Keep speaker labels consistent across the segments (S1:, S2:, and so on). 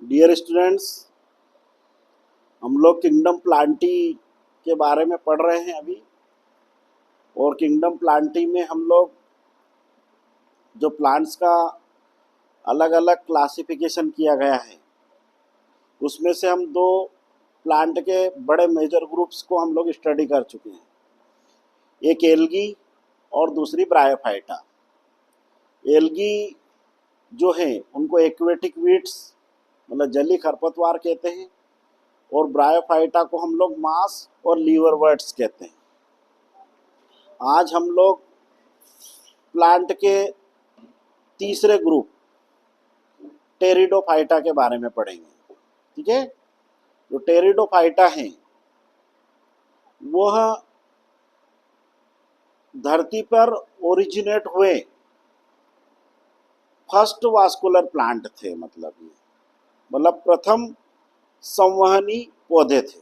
S1: Dear students, हम लोग kingdom Plantae के बारे में पढ़ रहे हैं अभी। और किंगडम प्लांटी में हम लोग जो प्लांट्स का अलग अलग क्लासिफिकेशन किया गया है, उसमें से हम दो प्लांट के बड़े मेजर ग्रुप्स को हम लोग स्टडी कर चुके हैं। एक एल्गी और दूसरी ब्रायोफाइटा। एल्गी जो हैं उनको एक्वेटिक वीड्स मतलब जलीय खरपतवार कहते हैं, और ब्रायोफाइटा को हम लोग मास और लीवरवर्ट्स कहते हैं। आज हम लोग प्लांट के तीसरे ग्रुप टेरिडोफाइटा के बारे में पढ़ेंगे। ठीक है, जो टेरिडोफाइटा हैं वह धरती पर ओरिजिनेट हुए फर्स्ट वास्कुलर प्लांट थे। मतलब प्रथम संवहनी पौधे थे।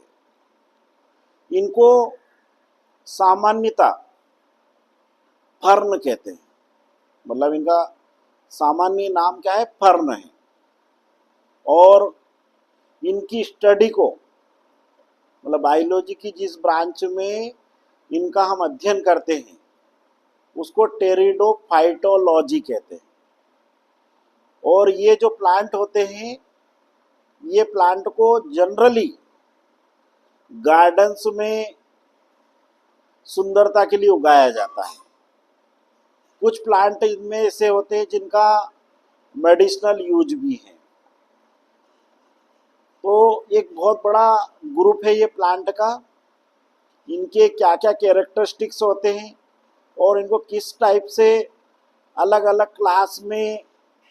S1: इनको सामान्यतः फर्न कहते हैं। मतलब इनका सामान्य नाम क्या है? फर्न है। और इनकी स्टडी को मतलब बायोलॉजी की जिस ब्रांच में इनका हम अध्ययन करते हैं उसको टेरिडोफाइटोलॉजी कहते हैं। और ये जो प्लांट होते हैं, ये प्लांट को जनरली गार्डन्स में सुंदरता के लिए उगाया जाता है। कुछ प्लांट इनमें ऐसे होते हैं जिनका मेडिसिनल यूज भी है। तो एक बहुत बड़ा ग्रुप है ये प्लांट का। इनके क्या क्या कैरेक्टरिस्टिक्स होते हैं और इनको किस टाइप से अलग अलग क्लास में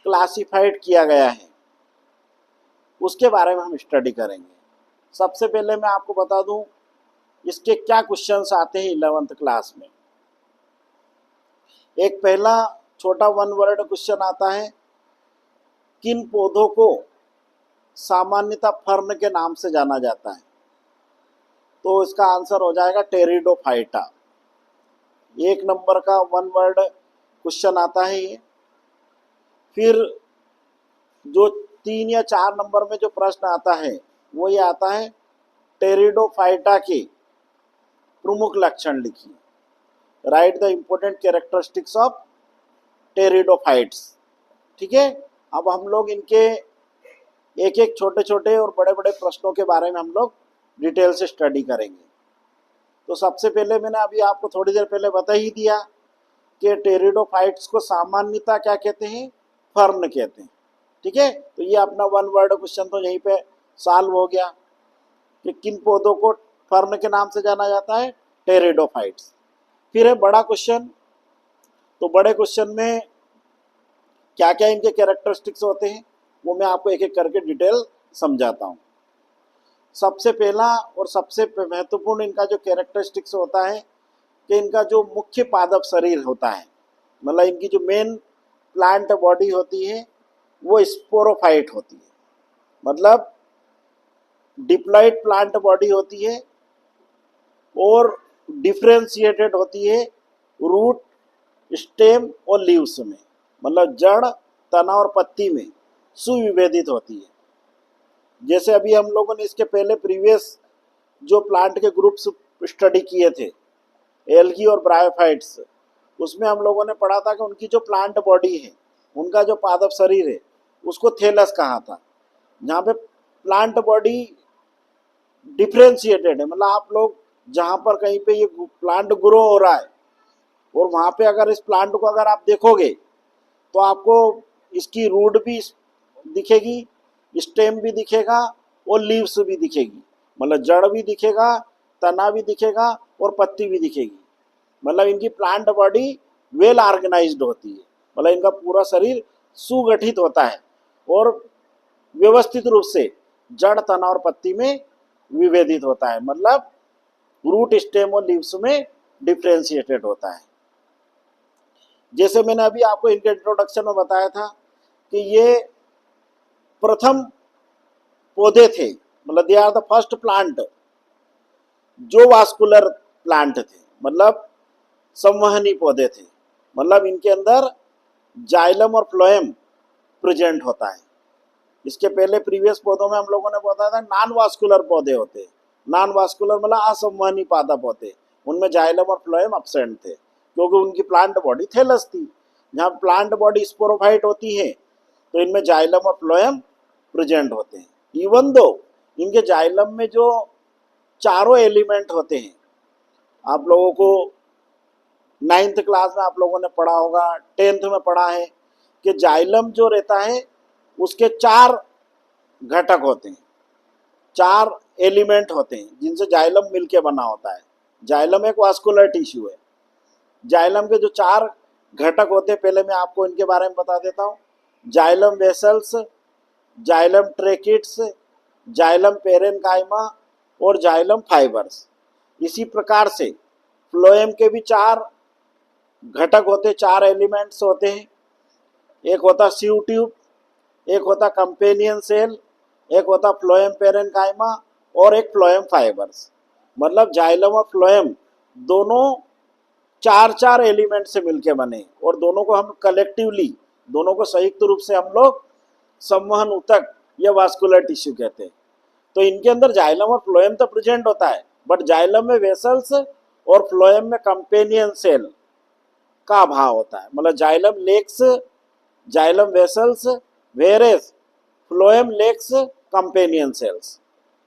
S1: क्लासिफाइड किया गया है, उसके बारे में हम स्टडी करेंगे। सबसे पहले मैं आपको बता दूं इसके क्या क्वेश्चंस आते हैं 11th क्लास में। एक पहला छोटा वन वर्ड क्वेश्चन आता है, किन पौधों को सामान्यतः फर्न के नाम से जाना जाता है? तो इसका आंसर हो जाएगा टेरिडोफाइटा। एक नंबर का वन वर्ड क्वेश्चन आता है ये। फिर जो 3 या 4 नंबर में जो प्रश्न आता है वो ये आता है, टेरिडोफाइटा के प्रमुख लक्षण लिखिए। Right the important characteristics of pteridophytes. ठीक है, अब हम लोग इनके एक एक छोटे छोटे और बड़े बड़े प्रश्नों के बारे में हम लोग डिटेल से स्टडी करेंगे। तो सबसे पहले मैंने अभी आपको थोड़ी देर पहले बता ही दिया कि टेरिडोफाइट्स को सामान्यतः क्या कहते हैं? फर्न कहते हैं। ठीक है, तो ये अपना वन वर्ड क्वेश्चन तो यहीं पे सॉल्व हो गया कि किन पौधों को फर्न के नाम से जाना जाता है? टेरिडोफाइट्स। फिर है बड़ा क्वेश्चन। तो बड़े क्वेश्चन में क्या क्या इनके कैरेक्टरिस्टिक्स होते हैं वो मैं आपको एक एक करके डिटेल समझाता हूँ। सबसे पहला और सबसे महत्वपूर्ण इनका जो कैरेक्टरिस्टिक्स होता है कि इनका जो मुख्य पादप शरीर होता है, मतलब इनकी जो मेन प्लांट बॉडी होती है वो स्पोरोफाइट होती है। मतलब डिप्लॉइड प्लांट बॉडी होती है और डिफ्रेंशिएटेड होती है रूट, स्टेम और लीव्स में। मतलब जड़, तना और पत्ती में सुविभेदित होती है। जैसे अभी हम लोगों ने इसके पहले प्रीवियस जो प्लांट के ग्रुप्स स्टडी किए थे, एल्गी और ब्रायोफाइट्स, उसमें हम लोगों ने पढ़ा था कि उनकी जो प्लांट बॉडी है, उनका जो पादप शरीर है, उसको थैलस कहा था। जहाँ पे प्लांट बॉडी डिफ्रेंशिएटेड है, मतलब आप लोग जहाँ पर कहीं पे ये प्लांट ग्रो हो रहा है और वहाँ पे अगर इस प्लांट को अगर आप देखोगे तो आपको इसकी रूट भी दिखेगी, स्टेम भी दिखेगा और लीव्स भी दिखेगी। मतलब जड़ भी दिखेगा, तना भी दिखेगा और पत्ती भी दिखेगी। मतलब इनकी प्लांट बॉडी वेल ऑर्गेनाइज्ड होती है। मतलब इनका पूरा शरीर सुगठित होता है और व्यवस्थित रूप से जड़, तना और पत्ती में विभेदित होता है। मतलब रूट, स्टेम और लीव्स में डिफ्रेंशिएटेड होता है। जैसे मैंने अभी आपको इनके इंट्रोडक्शन में बताया था कि ये प्रथम पौधे थे, मतलब they are the first plant जो वास्कुलर प्लांट थे, मतलब संवहनी पौधे थे। मतलब इनके अंदर जाइलम और फ्लोएम प्रेजेंट होता है। इसके पहले प्रीवियस पौधों में हम लोगों ने बताया था नॉन वास्कुलर पौधे होते, नॉन वास्कुलर मतलब असंवहनी पादप होते, उनमें जाइलम और फ्लोएम एब्सेंट थे क्योंकि उनकी प्लांट बॉडी थैलस थी। जहाँ प्लांट बॉडी स्पोरोफाइट होती है तो इनमें जाइलम और फ्लोएम प्रेजेंट होते हैं। इवन दो इनके जाइलम में जो चारों एलिमेंट होते हैं, आप लोगों को 9th क्लास में आप लोगों ने पढ़ा होगा, 10th में पढ़ा है कि जाइलम जो रहता है उसके 4 घटक होते हैं, 4 एलिमेंट होते हैं जिनसे जाइलम मिलके बना होता है। जाइलम एक वास्कुलर टिश्यू है। जाइलम के जो 4 घटक होते हैं, पहले मैं आपको इनके बारे में बता देता हूँ। Xylem vessels, xylem tracheids, xylem parenchyma और जाइलम फाइबर्स। इसी प्रकार से फ्लोएम के भी 4 घटक होते, 4 एलिमेंट्स होते हैं। एक होता सीव ट्यूब, एक होता कंपेनियन सेल, एक होता फ्लोएम पेरेन्काइमा और एक फ्लोएम फाइबर्स। मतलब जाइलम और फ्लोएम दोनों 4 एलिमेंट से मिलके बने और दोनों को हम कलेक्टिवली, दोनों को संयुक्त रूप से हम लोग संवहन ऊतक या वास्कुलर टिश्यू कहते हैं। तो इनके अंदर जाइलम और फ्लोएम तो प्रेजेंट होता है, बट जाइलम में वेसल्स और फ्लोएम में कंपेनियन सेल का अभाव होता है। मतलब xylem lacks xylem vessels whereas phloem lacks companion cells.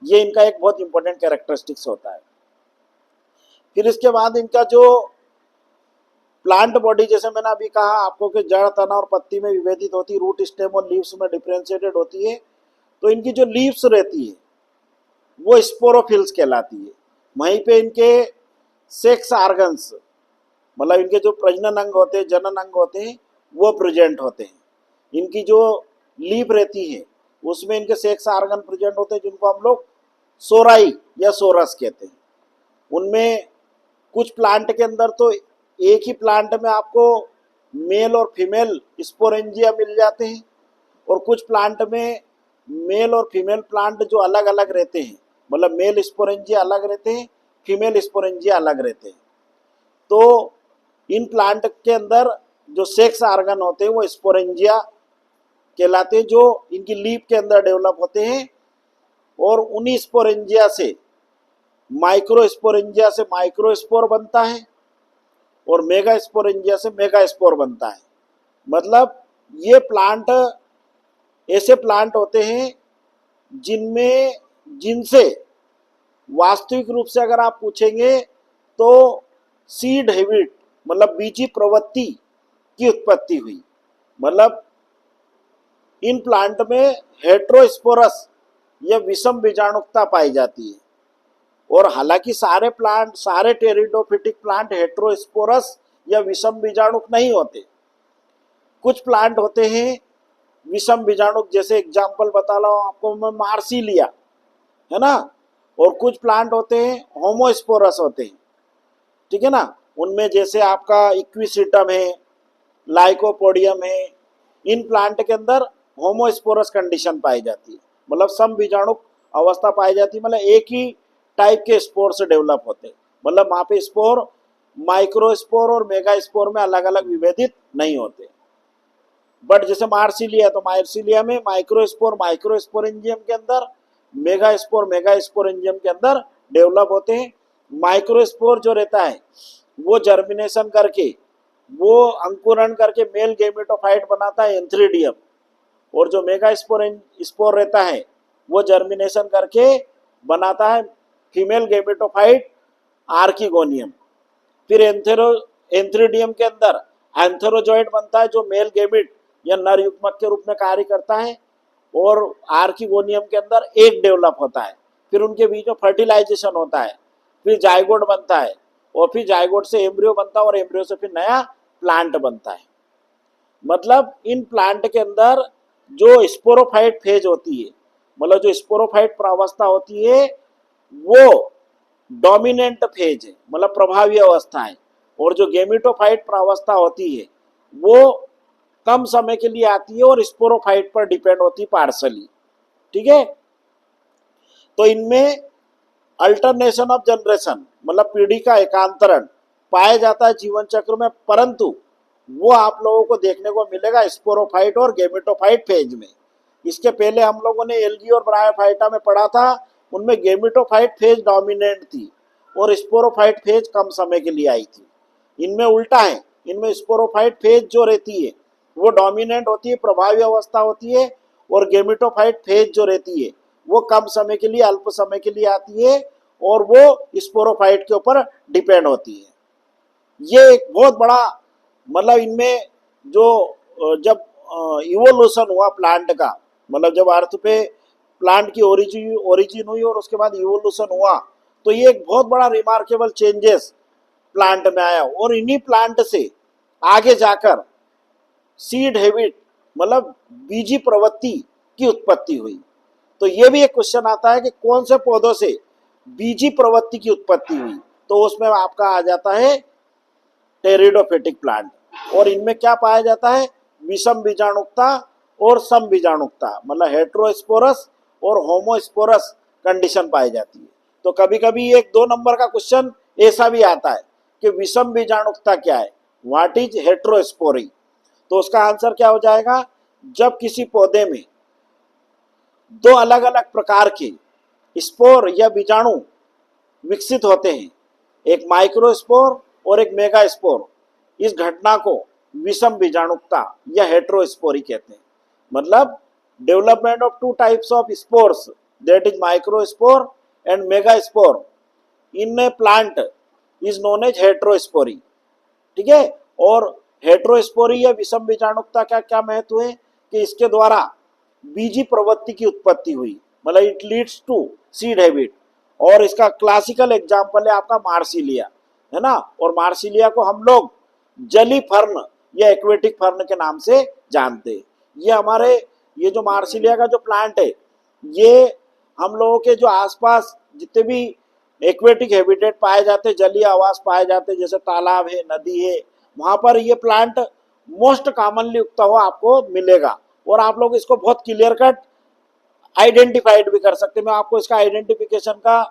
S1: ये इनका एक बहुत इंपॉर्टेंट कैरेक्टरिस्टिक्स होता है। फिर इसके बाद इनका जो प्लांट बॉडी, जैसे मैंने अभी कहा आपको कि जड़, तना और पत्ती में विभेदित होती है, रूट स्टेम और लीव्स में डिफरेंशिएटेड होती है। तो इनकी जो लीव्स रहती है वो स्पोरोफिल्स कहलाती है। वहीं पे इनके सेक्स आर्गन्स, मतलब इनके जो प्रजनन अंग होते हैं, जनन अंग होते हैं, वो प्रेजेंट होते हैं। इनकी जो लीफ रहती है उसमें इनके सेक्स आर्गन प्रेजेंट होते हैं, जिनको हम लोग सोराई या सोरस कहते हैं। उनमें कुछ प्लांट के अंदर तो एक ही प्लांट में आपको मेल और फीमेल स्पोरेंजिया मिल जाते हैं, और कुछ प्लांट में मेल और फीमेल प्लांट जो अलग अलग रहते हैं, मतलब मेल स्पोरेंजिया अलग रहते हैं, फीमेल स्पोरेंजिया अलग रहते हैं। तो इन प्लांट के अंदर जो सेक्स आर्गन होते हैं वो स्पोरेंजिया कहलाते हैं, जो इनकी लीफ के अंदर डेवलप होते हैं। और उन्हीं स्पोरेंजिया से माइक्रोस्पोर बनता है और मेगा स्पोरेंजिया से मेगा स्पोर बनता है। मतलब ये प्लांट ऐसे प्लांट होते हैं जिनसे वास्तविक रूप से अगर आप पूछेंगे तो सीड हैबिट, मतलब बीजी प्रवृत्ति की उत्पत्ति हुई। मतलब इन प्लांट में हेट्रोस्पोरस या विषम बीजाणुकता पाई जाती है। और हालांकि सारे टेरिडोफिटिक प्लांट हेट्रोस्पोरस या विषम बीजाणुक नहीं होते। कुछ प्लांट होते हैं विषम बीजाणुक, जैसे एग्जांपल बता रहा हूँ आपको मैं, मार्सिलिया है ना। और कुछ प्लांट होते हैं होमोस्पोरस होते हैं, ठीक है ना। उनमें जैसे आपका इक्विसिटम है, लाइकोपोडियम है। इन प्लांट के अंदर होमोस्पोरस कंडीशन पाई जाती है, मतलब सम बीजाणुक अवस्था पाई जाती है। मतलब एक ही टाइप के स्पोर से डेवलप होते हैं, मतलब वहाँ पे स्पोर माइक्रोस्पोर और मेगा स्पोर में अलग अलग विभेदित नहीं होते। बट जैसे मार्सिलिया, तो मार्सिलिया में माइक्रोस्पोरेंजियम के अंदर, मेगा स्पोरेंजियम के अंदर डेवलप होते हैं। माइक्रोस्पोर जो रहता है वो जर्मिनेशन करके, वो अंकुरण करके मेल गेमेटोफाइट बनाता है एंथ्रीडियम, और जो मेगा स्पोर रहता है वो जर्मिनेशन करके बनाता है फीमेल गेमेटोफाइट आर्किगोनियम। फिर एंथ्रीडियम के अंदर एंथेरोजॉइड बनता है जो मेल गेमिट या नर युग्मक के रूप में कार्य करता है, और आर्किगोनियम के अंदर एक डेवलप होता है। फिर उनके बीच में फर्टिलाइजेशन होता है, फिर जाइगोट बनता है, और फिर जाइगोट से एम्ब्रियो बनता है, और एम्ब्रियो से फिर नया प्लांट बनता है। मतलब इन प्लांट के अंदर जो स्पोरोफाइट फेज होती है, मतलब जो स्पोरोफाइट प्रावस्था होती है, वो डोमिनेंट फेज है, मतलब प्रभावी अवस्था है। और जो गेमिटोफाइट प्रावस्था होती है वो कम समय के लिए आती है और स्पोरोफाइट पर डिपेंड होती है पार्सली, ठीक है। तो इनमें अल्टरनेशन ऑफ जनरेशन, मतलब पीढ़ी का एकांतरण पाया जाता है जीवन चक्र में, परंतु वो आप लोगों को देखने को मिलेगा स्पोरोफाइट और गेमेटोफाइट फेज में। इसके पहले हम लोगों ने एल्गी और ब्रायोफाइटा में पढ़ा था, उनमें गेमेटोफाइट फेज डोमिनेंट थी और स्पोरोफाइट फेज कम समय के लिए आई थी। इनमें उल्टा है, इनमें स्पोरोफाइट फेज जो रहती है वो डोमिनेंट होती है, प्रभावी अवस्था होती है, और गेमेटोफाइट फेज जो रहती है वो कम समय के लिए, अल्प समय के लिए आती है और वो स्पोरोफाइट के ऊपर डिपेंड होती है। ये एक बहुत बड़ा मतलब इनमें जो जब इवोल्यूशन हुआ प्लांट का, मतलब जब अर्थ पे प्लांट की ओरिजिन हुई और उसके बाद इवोल्यूशन हुआ, तो ये एक बहुत बड़ा रिमार्केबल चेंजेस प्लांट में आया और इन्हीं प्लांट से आगे जाकर सीड हैबिट मतलब बीजी प्रवृत्ति की उत्पत्ति हुई। तो ये भी एक क्वेश्चन आता है कि कौन से पौधों से बीजी प्रवृत्ति की उत्पत्ति हुई, तो उसमें आपका आ जाता है टेरिडोफिटिक प्लांट। और इनमें क्या पाया जाता है, विषम बीजाणुकता और सम बीजाणुकता, मतलब हेट्रोस्पोरस और होमोस्पोरस कंडीशन पाई जाती है। तो कभी कभी एक 2 नंबर का क्वेश्चन ऐसा भी आता है कि विषम बीजाणुकता क्या है, व्हाट इज हेट्रोस्पोरी। तो उसका आंसर क्या हो जाएगा, जब किसी पौधे में 2 अलग अलग प्रकार के स्पोर या बीजाणु विकसित होते हैं, एक माइक्रोस्पोर और एक मेगास्पोर, इस घटना को विषम बीजाणुकता या हेट्रोस्पोरी कहते हैं। मतलब development of 2 types of spores, that is microspore and megaspore in a plant is known as heterospory. ठीक है, और हेट्रोस्पोरी या विषम बीजाणुकता का क्या महत्व है कि इसके द्वारा बीजी प्रवृत्ति की उत्पत्ति हुई, मतलब it leads to seed habit. और इसका क्लासिकल एग्जांपल है आपका मार्सिलिया, है ना। और मार्सिलिया को हम लोग जली फर्न या एक्वेटिक फर्न के नाम से जानते हैं। ये हमारे ये जो मार्सिलिया का जो प्लांट है, ये हम लोगों के जो आसपास जितने भी एक्वेटिक हैबिटेट पाए जाते हैं, जलीय आवास पाए जाते हैं, जैसे तालाब है, नदी है, वहां पर ये प्लांट मोस्ट कॉमनली उगता हुआ आपको मिलेगा। और आप लोग इसको बहुत क्लियर कट आइडेंटिफाइड भी कर सकते हैं। मैं आपको इसका आइडेंटिफिकेशन का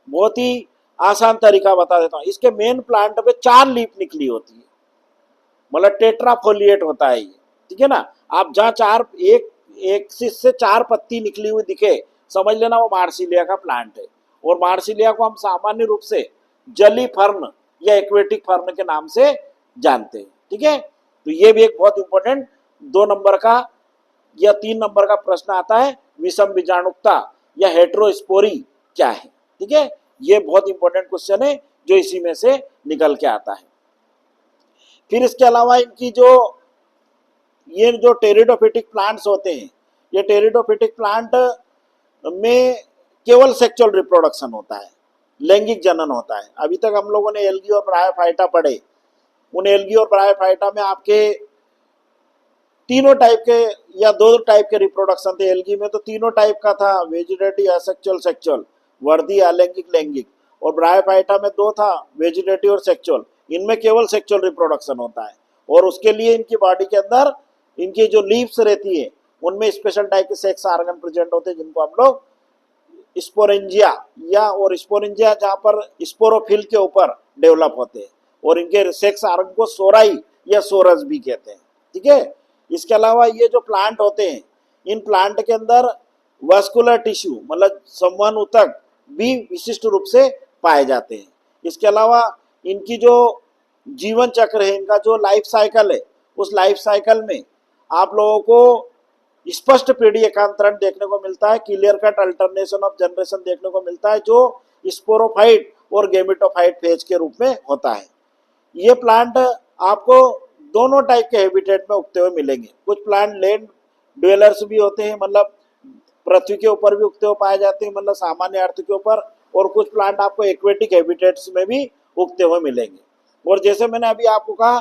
S1: बहुत ही आसान तरीका बता देता हूँ। इसके मेन प्लांट पे 4 लीफ निकली होती है, मतलब टेट्राफोलिएट होता है ये, ठीक है ना। आप जहाँ एक से 4 पत्ती निकली हुई दिखे, समझ लेना वो मार्सिलिया का प्लांट है। और मार्सिलिया को हम सामान्य रूप से जली फर्न या एक्वेटिक फर्न के नाम से जानते हैं। ठीक है, तो ये भी एक बहुत इंपॉर्टेंट 2 नंबर का या 3 नंबर का प्रश्न आता है, विषम बीजाणुकता या हेट्रोस्पोरी क्या है। ठीक है, ये बहुत इंपॉर्टेंट क्वेश्चन है जो इसी में से निकल के आता है। फिर इसके अलावा इनकी ये जो टेरिडोफिटिक प्लांट्स होते हैं, ये टेरिडोफिटिक प्लांट में केवल सेक्सुअल रिप्रोडक्शन होता है, लैंगिक जनन होता है। अभी तक हम लोगों ने एल्गी और ब्रायोफाइटा पढ़े, उन एल्गी और ब्रायोफाइटा में आपके तीनों टाइप के या 2 टाइप के रिप्रोडक्शन थे। एल्गी में तो तीनों टाइप का था, वेजिटेटिव, असेक्सुअल, सेक्सुअल, वर्दी, अलैंगिक, लैंगिक। और ब्रायोफाइटा में 2 था, वेजिटेटिव और सेक्सुअल। इनमें केवल सेक्सुअल रिप्रोडक्शन होता है और उसके लिए इनकी बॉडी के अंदर इनकी जो लीव्स रहती है उनमें स्पेशल टाइप के सेक्स ऑर्गन प्रेजेंट होते हैं, जिनको हम लोग स्पोरेंजिया या और स्पोरेंजिया जहाँ पर स्पोरोफिल के ऊपर डेवलप होते हैं, और इनके सेक्स ऑर्गन को सोराई या सोरस भी कहते हैं। ठीक है, इसके अलावा ये जो प्लांट होते हैं, इन प्लांट के अंदर वास्कुलर टिश्यू मतलब संवहन ऊतक भी विशिष्ट रूप से पाए जाते हैं। इसके अलावा इनकी जो जीवन चक्र है, इनका जो लाइफ साइकिल है, उस लाइफ साइकिल में आप लोगों को स्पष्ट पीढ़ी एकांतरण देखने को मिलता है, clear cut alternation of generation देखने को मिलता है, जो स्पोरोफाइट और गेमेटोफाइट फेज के रूप में होता है। ये प्लांट आपको दोनों टाइप के हैबिटेट में उगते हुए मिलेंगे। कुछ प्लांट लैंड ड्वेलर्स भी होते हैं, मतलब पृथ्वी के ऊपर भी उगते हुए पाए जाते हैं, मतलब सामान्य अर्थ के ऊपर, और कुछ प्लांट आपको एक्वेटिक हैबिटेट्स में भी उगते हुए मिलेंगे। और जैसे मैंने अभी आपको कहा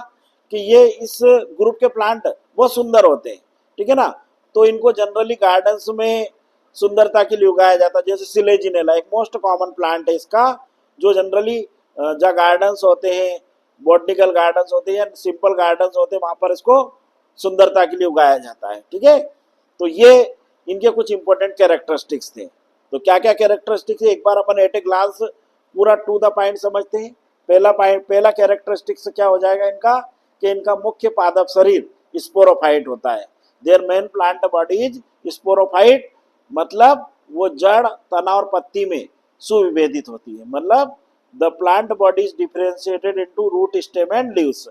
S1: कि ये इस ग्रुप के प्लांट बहुत सुंदर होते हैं, ठीक है ना। तो इनको जनरली गार्डन्स में सुंदरता के लिए उगाया जाता है। जैसे सिलेजिनेला एक मोस्ट कॉमन प्लांट है इसका, जो जनरली जहाँ गार्डन्स होते हैं, बॉटनिकल गार्डन्स होते हैं या सिंपल गार्डन्स होते हैं, वहाँ पर इसको सुंदरता के लिए उगाया जाता है। ठीक है, तो ये इनके कुछ इंपॉर्टेंट कैरेक्टरिस्टिक्स थे। तो क्या क्या कैरेक्टरिस्टिक्स है, एक बार अपन एट ए ग्लांस पूरा टू द पॉइंट समझते हैं। पहला कैरेक्टरिस्टिक्स क्या हो जाएगा इनका, कि इनका मुख्य पादप शरीर स्पोरोफाइट होता है। Their main plant body is sporophyte मतलब वो जड़, तना और पत्ती में सुविभेदित होती है, मतलब the plant body is differentiated into root, stem and leaves.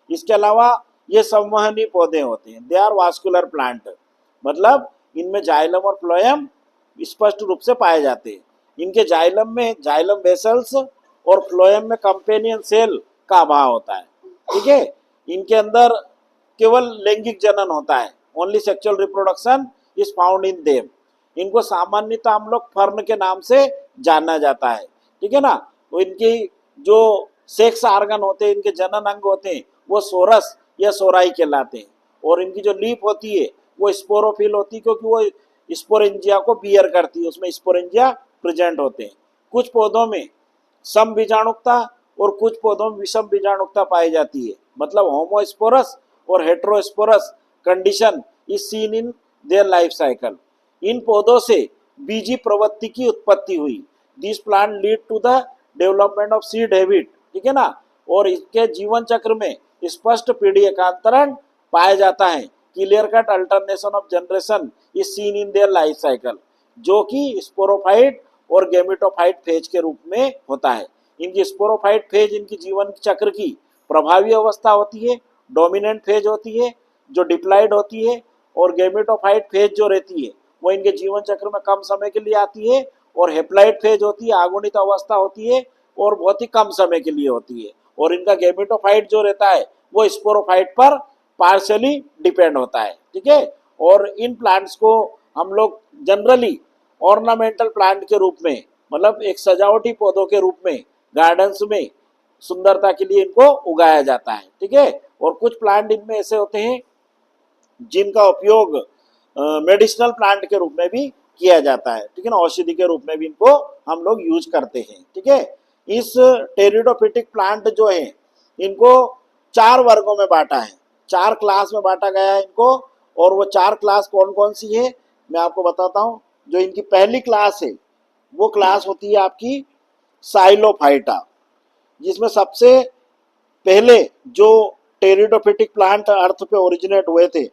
S1: इसके अलावा ये संवहनी पौधे होते हैं, दे आर वास्कुलर प्लांट, मतलब इनमें जाइलम और फ्लोएम स्पष्ट रूप से पाए जाते हैं। इनके जाइलम में जाइलम वेसल्स और फ्लोएम में कंपेनियन सेल का अभाव होता है, ठीक है। इनके अंदर केवल लैंगिक जनन होता है, only sexual reproduction is found in them. इनको सामान्यतः हम लोग फर्न के नाम से जाना जाता है, ठीक है ना। तो इनकी जो सेक्स आर्गन होते हैं, इनके जनन अंग होते हैं, वो सोरस या सोराई कहलाते हैं। और इनकी जो लीफ होती है वो स्पोरोफिल होती है, क्योंकि वो स्पोरेंजिया को बियर करती है, उसमें स्पोरेंजिया प्रेजेंट होते हैं। कुछ पौधों में सम बीजाणुकता और कुछ पौधों में विषम बीजाणुकता पाई जाती है, मतलब होमोस्पोरस और heterosporous condition is seen in their life cycle. इन पौधों से बीजी प्रवृत्ति की उत्पत्ति हुई। This plant lead to the development of seed habit, ठीक है ना। और इसके जीवन चक्र में स्पष्ट पीढ़ी एकांतरण पाया जाता है। Clear cut alternation of generation is seen in their life cycle, जो कि स्पोरोफाइट और गैमेटोफाइट फेज के रूप में होता है। इनकी स्पोरोफाइट फेज इनकी जीवन चक्र की प्रभावी अवस्था होती है, डोमिनेंट फेज होती है जो डिप्लाइड होती है, और गैमेटोफाइट फेज जो रहती है वो इनके जीवन चक्र में कम समय के लिए आती है, और हेप्लाइड फेज होती है, आगुणित अवस्था होती है और बहुत ही कम समय के लिए होती है। और इनका गैमेटोफाइट जो रहता है वो स्पोरोफाइट पर पार्शियली डिपेंड होता है, ठीक है। और इन प्लांट्स को हम लोग जनरली ऑर्नामेंटल प्लांट के रूप में, मतलब एक सजावटी पौधों के रूप में गार्डन्स में सुंदरता के लिए इनको उगाया जाता है, ठीक है। और कुछ प्लांट इनमें ऐसे होते हैं जिनका उपयोग मेडिसिनल प्लांट के रूप में भी किया जाता है, ठीक है ना, औषधि के रूप में भी इनको हम लोग यूज करते हैं, ठीक है। इस टेरिडोफिटिक प्लांट जो है इनको 4 वर्गों में बांटा है, 4 क्लास में बांटा गया है इनको। और वो 4 क्लास कौन कौन सी है मैं आपको बताता हूँ। जो इनकी पहली क्लास है वो क्लास होती है आपकी साइलोफाइटा, जिसमें सबसे पहले जो टेरिडोफिटिक प्लांट अर्थ पे ओरिजिनेट हुए थे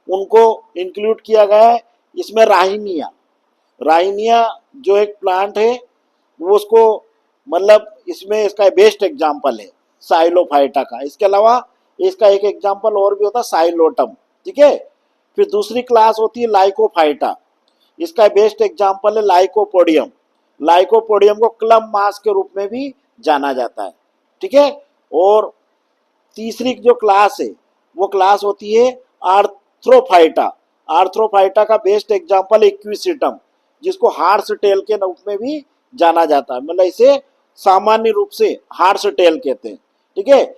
S1: उनको इंक्लूड किया गया है। इसमें राहिनिया, राहिनिया जो एक प्लांट है वो उसको, मतलब इसमें इसका बेस्ट एग्जाम्पल है साइलोफाइटा का। इसके अलावा इसका एक एग्जाम्पल और भी होता है साइलोटम, ठीक है। फिर दूसरी क्लास होती है लाइकोफाइटा, इसका बेस्ट एग्जाम्पल है लाइकोपोडियम। लाइकोपोडियम को क्लब मास के रूप में भी जाना जाता है, ठीक है। और तीसरी जो क्लास है वो क्लास होती है आर्थ्रोफाइटा। आर्थ्रोफाइटा का बेस्ट एग्जाम्पल इक्विसिटम, जिसको हार्स टेल के रूप में भी जाना जाता है, मतलब इसे सामान्य रूप से हार्स टेल कहते हैं, ठीक है।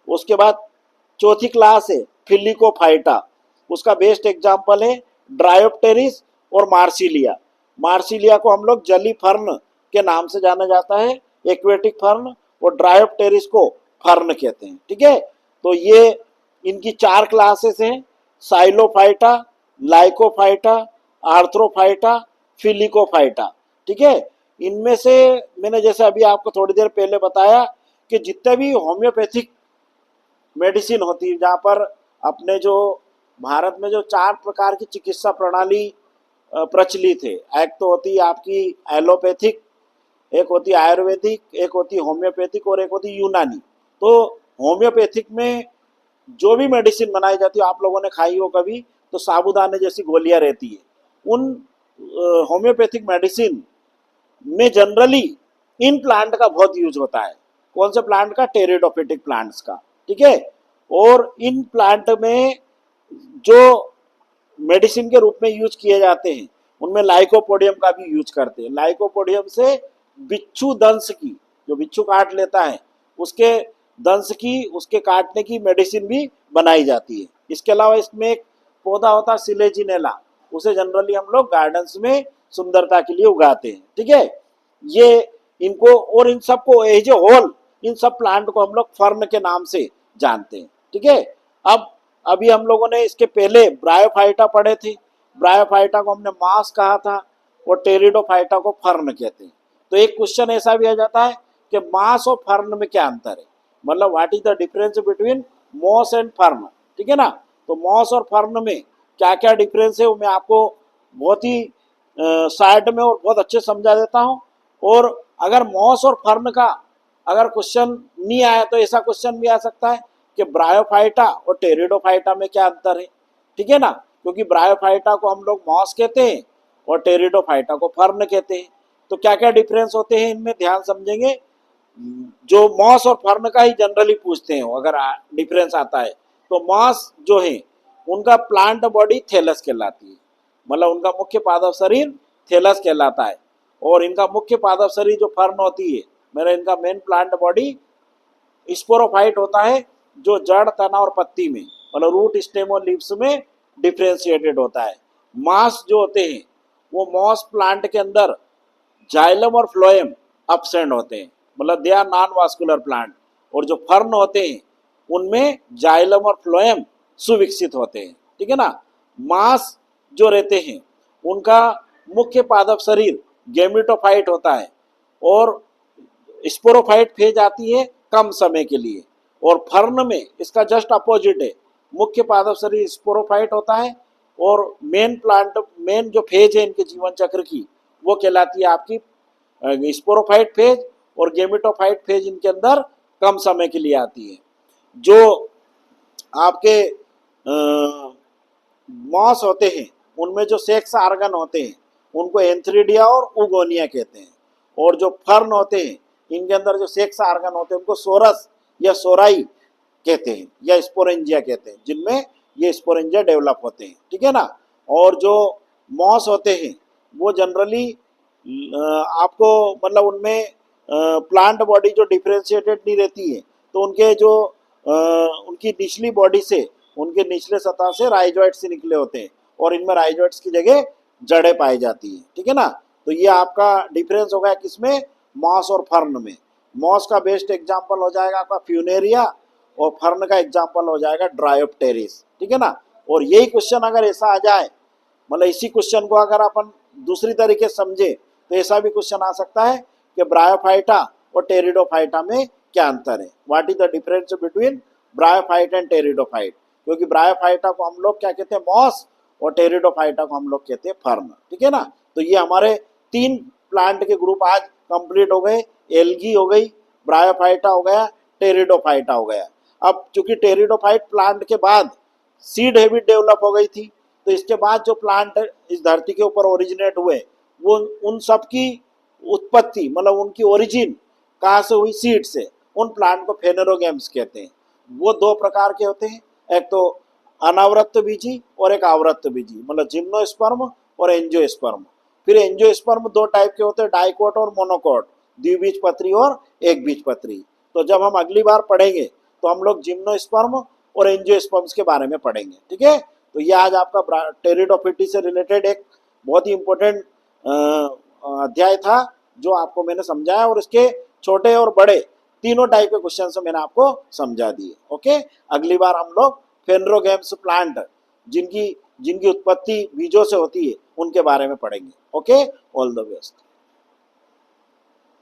S1: उसके बाद चौथी क्लास है फिलिकोफाइटा, उसका बेस्ट एग्जाम्पल है ड्रायोप्टेरिस और मार्सिलिया। मार्सिलिया को हम लोग जली फर्न के नाम से जाना जाता है, एक्वेटिक फर्न, और ड्रायोप्टेरिस को फर्न कहते हैं, ठीक है। तो ये इनकी 4 क्लासेस हैं, साइलोफाइटा, लाइकोफाइटा, आर्थ्रोफाइटा, फिलिकोफाइटा, ठीक है। इनमें से मैंने जैसे अभी आपको थोड़ी देर पहले बताया कि जितने भी होम्योपैथिक मेडिसिन होती है, जहाँ पर अपने जो भारत में जो 4 प्रकार की चिकित्सा प्रणाली प्रचलित है, एक तो होती है आपकी एलोपैथिक, एक होती है आयुर्वेदिक, एक होती है होम्योपैथिक और एक होती है यूनानी। तो होम्योपैथिक में जो भी मेडिसिन बनाई जाती है, आप लोगों ने खाई हो कभी, तो साबूदाने जैसी गोलियां रहती है। उन होम्योपैथिक मेडिसिन में जनरली इन प्लांट का बहुत यूज होता है। कौन से प्लांट का? टेरिडोफिटिक प्लांट्स का, ठीक है। और इन प्लांट में जो मेडिसिन के रूप में यूज किए जाते हैं उनमें लाइकोपोडियम का भी यूज करते हैं। लाइकोपोडियम से बिच्छू दंश की, जो बिच्छू काट लेता है उसके दंश की, उसके काटने की मेडिसिन भी बनाई जाती है। इसके अलावा इसमें एक पौधा होता है सिलेजिनेला, उसे जनरली हम लोग गार्डन्स में सुंदरता के लिए उगाते हैं, ठीक है। ये इनको और इन सबको एज ए होल, इन सब प्लांट को हम लोग फर्न के नाम से जानते हैं, ठीक है। अब अभी हम लोगों ने इसके पहले ब्रायोफाइटा पढ़े थे। ब्रायोफाइटा को हमने मास कहा था और टेरिडोफाइटा को फर्न कहते हैं। तो एक क्वेश्चन ऐसा भी आ जाता है कि मास और फर्न में क्या अंतर है, मतलब what is the difference between moss and fern, ठीक है ना। तो मॉस और फर्न में क्या क्या डिफरेंस है वो मैं आपको बहुत ही शार्ट में और बहुत अच्छे समझा देता हूँ। और अगर मॉस और फर्न का अगर क्वेश्चन नहीं आया तो ऐसा क्वेश्चन भी आ सकता है कि ब्रायोफाइटा और टेरिडोफाइटा में क्या अंतर है, ठीक है ना, क्योंकि ब्रायोफाइटा को हम लोग मॉस कहते हैं और टेरिडोफाइटा को फर्न कहते हैं। तो क्या क्या डिफरेंस होते हैं इनमें ध्यान समझेंगे। जो मॉस और फर्न का ही जनरली पूछते हैं, अगर डिफरेंस आता है तो मॉस जो है उनका प्लांट बॉडी थैलस कहलाती है, मतलब उनका मुख्य पादप शरीर थैलस कहलाता है। और इनका मुख्य पादप शरीर जो फर्न होती है, मेरा इनका मेन प्लांट बॉडी स्पोरोफाइट होता है, जो जड़, तना और पत्ती में, मतलब रूट, स्टेम और लीव्स में डिफ्रेंशिएटेड होता है। मास जो होते हैं वो मॉस प्लांट के अंदर जाइलम और फ्लोएम एब्सेंट होते हैं, मतलब they are non vascular plant. और जो फर्न होते हैं उनमें जाइलम और फ्लोएम सुविकसित होते हैं, ठीक है ना। मास जो रहते हैं उनका मुख्य पादप शरीर गेमिटोफाइट होता है और स्पोरोफाइट फेज आती है कम समय के लिए। और फर्न में इसका जस्ट अपोजिट है, मुख्य पादप शरीर स्पोरोफाइट होता है और मेन जो फेज है इनके जीवन चक्र की वो कहलाती है आपकी स्पोरोफाइट फेज। और गेमिटोफाइट फेज इनके अंदर कम समय के लिए आती है। जो आपके मॉस होते हैं उनमें जो सेक्स आर्गन होते हैं उनको एंथ्रीडिया और उगोनिया कहते हैं। और जो फर्न होते हैं इनके अंदर जो सेक्स आर्गन होते हैं उनको सोरस या सोराई कहते हैं या स्पोरेंजिया कहते हैं, जिनमें ये स्पोरेंजिया डेवलप होते हैं, ठीक है ना। और जो मॉस होते हैं वो जनरली आपको मतलब उनमें प्लांट बॉडी जो डिफ्रेंशिएटेड नहीं रहती है, तो उनके जो उनकी निचली बॉडी से, उनके निचले सतह से राइजोइड्स से निकले होते हैं और इनमें राइजोइड्स की जगह जड़ें पाई जाती हैं, ठीक है ना। तो ये आपका डिफरेंस हो गया किसमें, मॉस और फर्न में। मॉस का बेस्ट एग्जाम्पल हो जाएगा आपका फ्यूनेरिया और फर्न का एग्जाम्पल हो जाएगा ड्रायोप्टेरिस, ठीक है ना। और यही क्वेश्चन अगर ऐसा आ जाए, मतलब इसी क्वेश्चन को अगर अपन दूसरी तरीके से समझे तो ऐसा भी क्वेश्चन आ सकता है कि ब्रायोफाइटा और टेरिडोफाइटा में क्या अंतर है, what is the difference between bryophyte and pteridophyte. क्योंकि ब्रायोफाइटा को हम लोग क्या कहते हैं, मॉस, और टेरिडोफाइटा को हम लोग कहते हैं फर्न, ठीक है ना। तो ये हमारे 3 प्लांट के ग्रुप आज कंप्लीट हो गए। एल्गी हो गई, ब्रायोफाइटा हो गया, टेरिडोफाइटा हो गया। अब चूंकि टेरिडोफाइट प्लांट के बाद सीड हैबिट डेवलप हो गई थी, तो इसके बाद जो प्लांट इस धरती के ऊपर ओरिजिनेट हुए वो उन सब की उत्पत्ति, मतलब उनकी ओरिजिन कहाँ से हुई, सीड से। उन प्लांट को फेनेरोगेम्स कहते हैं। वो 2 प्रकार के होते हैं, एक तो अनावृत बीजी और एक आवृत बीजी, मतलब जिम्नोस्पर्म और एंजियोस्पर्म। फिर एंजियोस्पर्म 2 टाइप के होते हैं, डाइकोट और मोनोकोट, द्विबीजपत्री और एक बीजपत्री। तो जब हम अगली बार पढ़ेंगे तो हम लोग जिम्नोस्पर्म और एंजियोस्पर्म्स के बारे में पढ़ेंगे, ठीक है। तो ये आज आपका टेरिडोफिटी से रिलेटेड एक बहुत ही इंपॉर्टेंट अध्याय था जो आपको मैंने समझाया, और इसके छोटे और बड़े तीनों टाइप के क्वेश्चन से मैंने आपको समझा दिए। ओके, अगली बार हम लोग फेनरोगेम्स प्लांट जिनकी उत्पत्ति बीजों से होती है उनके बारे में पढ़ेंगे। Okay, all the best.